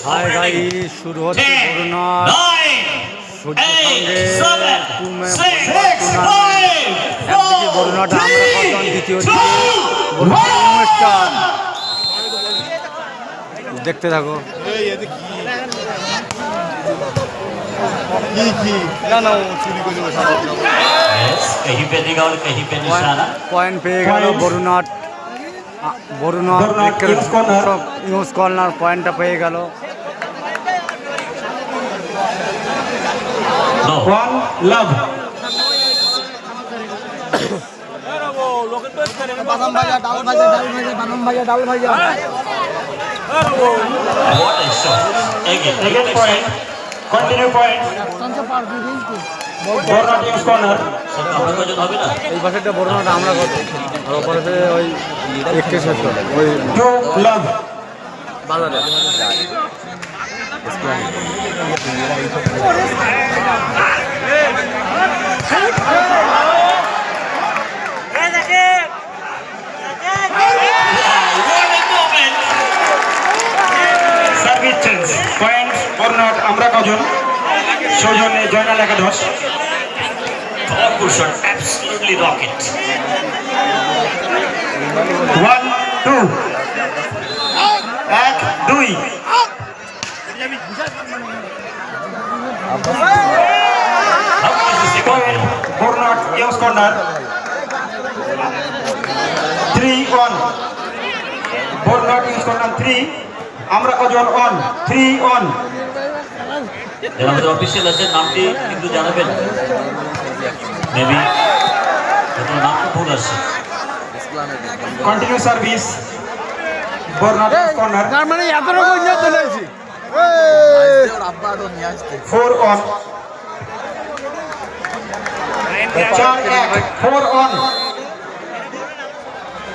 High গাই শুরু হচ্ছে corona সূর্যের সঙ্গে একদিকে বরুণাটা আমরা কজন দ্বিতীয় দিকে অনুষ্ঠান দেখতে থাকো। পয়েন্ট পেয়ে গেল বরুণাট ইউজ কর্নার পয়েন্টটা পেয়ে গেল। বাদাম ভাজা, ডাল ভাজা, ডাল ভাজা, বাদাম ভাজা, ডাল ভাজা। Continue point. Corner team's corner. এই পাশেটা বরুণাটা আমরা করছি আর ওপরে ওই একটু শেষ ওই Two love. বাজারে Service change. Point corner আমরা কজন সৌজন্যে জয়নাল একাদশ। Powerful shot, absolutely rocket. 1, 2. 1, 2. Point Bornot Young's corner. 3, 1. Bornot Young's corner 3. আমরা কজন on 3 on. যারা আমাদের অফিসিয়াল আছে নামটি কিন্তু জানাবেন, মেবি নামটা ভুল আসছে। Continue service. Bornot Young's corner. তার মানে এত রকম নিয়ে চলে এসেছি 4 on. 4 on.